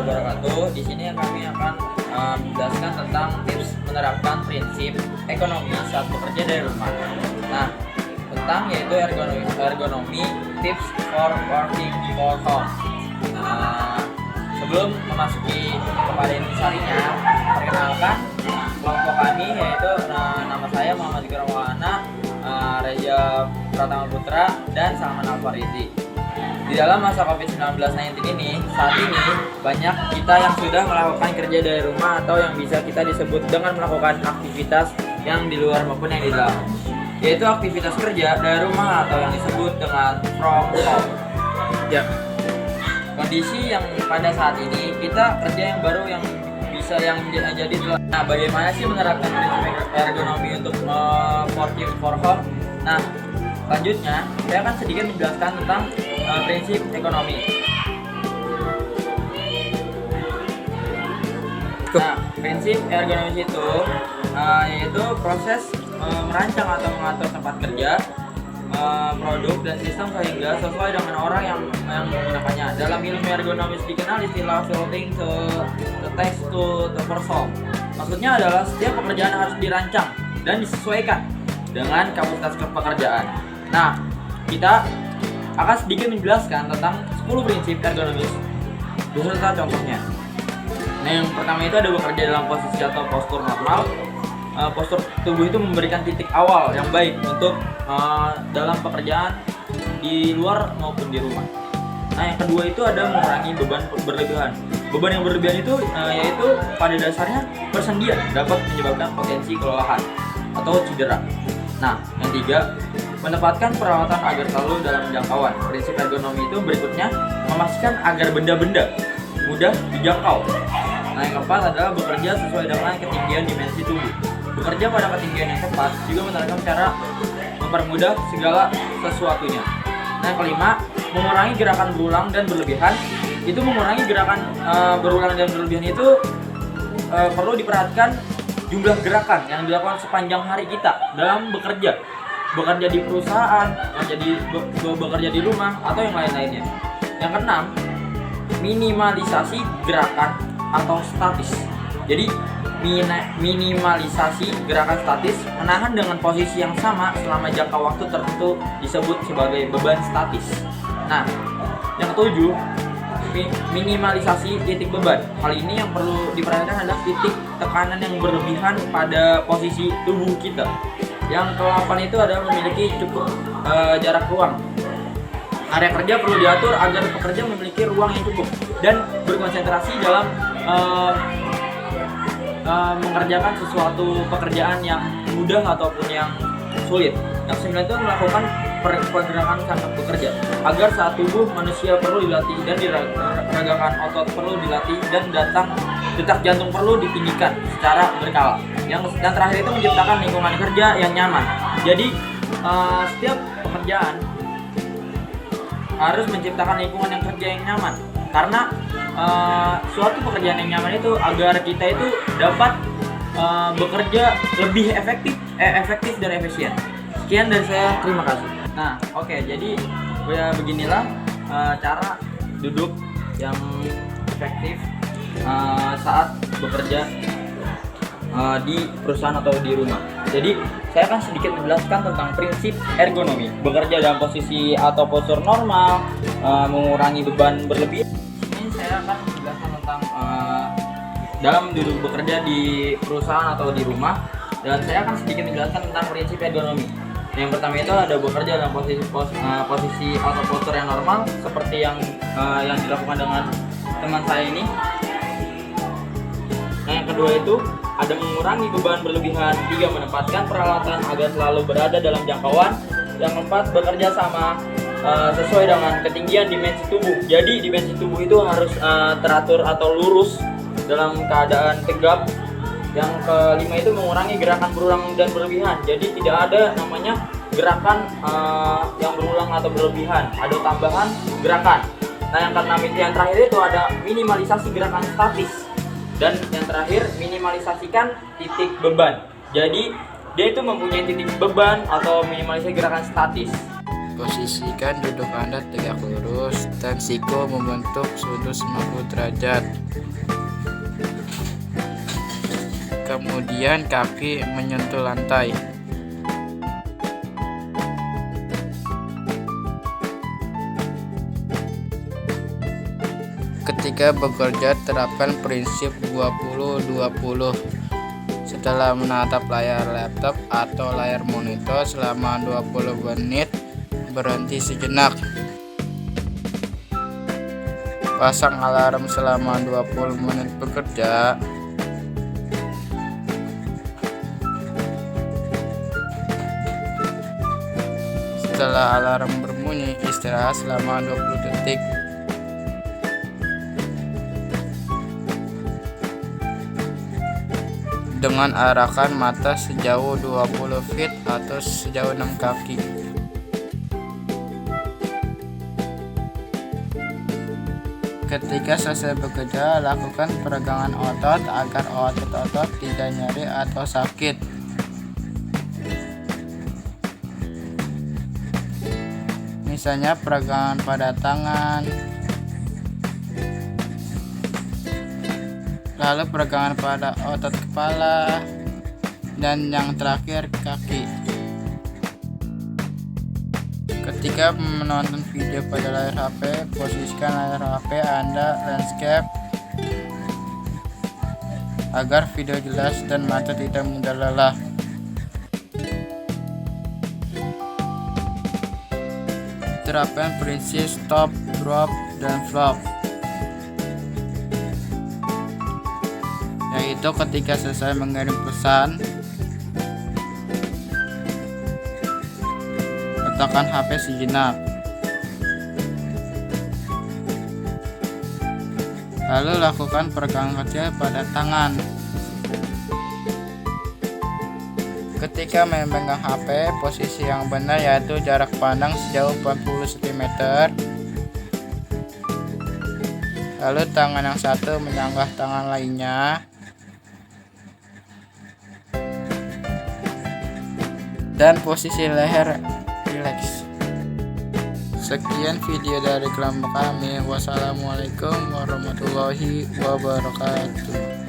wabarakatuh. Di sini kami akan menjelaskan tentang tips menerapkan prinsip ekonomi saat bekerja dari rumah. Nah, tentang yaitu ergonomi tips for working for home. Sebelum memasuki kepada intisarinya, perkenalkan kelompok kami yaitu nama saya Muhammad Ikram Maulana, Reza Pratama Putra, dan Salman Al-Faridi. Di dalam masa COVID-19 ini, saat ini banyak kita yang sudah melakukan kerja dari rumah atau yang bisa kita disebut dengan melakukan aktivitas yang di luar maupun yang di dalam, yaitu aktivitas kerja dari rumah atau yang disebut dengan from home. Ya. Kondisi yang pada saat ini kita kerja yang baru yang bisa yang jadi. Nah, bagaimana sih menerapkan prinsip ergonomi untuk working for home? Nah, selanjutnya saya akan sedikit menjelaskan tentang prinsip ekonomi. Nah, prinsip ergonomis itu yaitu proses merancang atau mengatur tempat kerja, produk dan sistem sehingga sesuai dengan orang yang menggunakannya. Dalam ilmu ergonomis dikenal istilah fitting to text to person. Maksudnya adalah setiap pekerjaan harus dirancang dan disesuaikan dengan kapasitas pekerjaan. Nah, kita akan sedikit menjelaskan tentang 10 prinsip ergonomis beserta contohnya. Nah, yang pertama itu ada bekerja dalam posisi atau postur normal. Postur tubuh itu memberikan titik awal yang baik untuk dalam pekerjaan di luar maupun di rumah. Nah, yang kedua itu ada mengurangi beban berlebihan. Beban yang berlebihan itu yaitu pada dasarnya persendian dapat menyebabkan potensi kelelahan atau cedera. Nah, yang tiga, menempatkan peralatan agar selalu dalam jangkauan. Prinsip ergonomi itu berikutnya memastikan agar benda-benda mudah dijangkau. Nah, yang keempat adalah bekerja sesuai dengan ketinggian dimensi tubuh. Bekerja pada ketinggian yang tepat juga menerapkan cara mempermudah segala sesuatunya. Nah, yang kelima, mengurangi gerakan berulang dan berlebihan. Itu mengurangi gerakan berulang dan berlebihan itu perlu diperhatikan jumlah gerakan yang dilakukan sepanjang hari kita dalam bekerja di perusahaan, bekerja di rumah, atau yang lain-lainnya. Yang keenam, minimalisasi gerakan atau statis. Jadi minimalisasi gerakan statis, menahan dengan posisi yang sama selama jangka waktu tertentu disebut sebagai beban statis. Nah, yang ketujuh, minimalisasi titik beban. Hal ini yang perlu diperhatikan adalah titik tekanan yang berlebihan pada posisi tubuh kita. Yang ke-8 itu adalah memiliki cukup jarak ruang. Area kerja perlu diatur agar pekerja memiliki ruang yang cukup dan berkonsentrasi dalam mengerjakan sesuatu pekerjaan yang mudah ataupun yang sulit. Yang ke-9 itu melakukan pergerakan saat bekerja agar saat tubuh manusia perlu dilatih dan diragakan, otot perlu dilatih dan detak jantung perlu ditinggikan secara berkala. Yang terakhir itu menciptakan lingkungan kerja yang nyaman. Jadi setiap pekerjaan harus menciptakan lingkungan yang kerja yang nyaman, karena suatu pekerjaan yang nyaman itu agar kita itu dapat bekerja lebih efektif dan efisien. Sekian dari saya, terima kasih. Nah, oke, jadi beginilah cara duduk yang efektif saat bekerja di perusahaan atau di rumah. Jadi saya akan sedikit menjelaskan tentang prinsip ergonomi. Bekerja dalam posisi atau postur normal, mengurangi beban berlebihan. Ini saya akan menjelaskan tentang dalam duduk bekerja di perusahaan atau di rumah, dan saya akan sedikit menjelaskan tentang prinsip ergonomi. Yang pertama itu ada bekerja dalam posisi atau postur yang normal seperti yang dilakukan dengan teman saya ini. Nah, yang kedua itu ada mengurangi beban berlebihan. Tiga, menempatkan peralatan agar selalu berada dalam jangkauan. Yang keempat, bekerja sama sesuai dengan ketinggian dimensi tubuh. Jadi dimensi tubuh itu harus teratur atau lurus dalam keadaan tegap. Yang kelima itu mengurangi gerakan berulang dan berlebihan. Jadi tidak ada namanya gerakan yang berulang atau berlebihan, ada tambahan gerakan. Nah, yang keenam itu, yang terakhir itu ada minimalisasi gerakan statis. Dan yang terakhir, minimalisasikan titik beban. Jadi dia itu mempunyai titik beban atau minimalisasi gerakan statis. Posisikan duduk Anda tegak lurus dan siku membentuk sudut 90 derajat. Kemudian kaki menyentuh lantai. Ketika bekerja, terapkan prinsip 20-20. Setelah menatap layar laptop atau layar monitor selama 20 menit, berhenti sejenak. Pasang alarm selama 20 menit bekerja. Setelah alarm berbunyi, istirahat selama 20 detik. Dengan arahkan mata sejauh 20 feet atau sejauh 6 kaki. Ketika selesai bekerja, lakukan peregangan otot agar otot-otot tidak nyeri atau sakit. Misalnya peregangan pada tangan, lalu peregangan pada otot kepala, dan yang terakhir kaki. Ketika menonton video pada layar HP, posisikan layar HP Anda landscape agar video jelas dan mata tidak mudah lelah. Terapkan prinsip stop, drop, dan flop, yaitu ketika selesai mengirim pesan, letakkan HP sejenak, lalu lakukan peregangan kecil pada tangan. Ketika memegang HP, posisi yang benar yaitu jarak pandang sejauh 40 cm. Lalu tangan yang satu menyanggah tangan lainnya. Dan posisi leher rileks. Sekian video dari kelompok kami. Wassalamualaikum warahmatullahi wabarakatuh.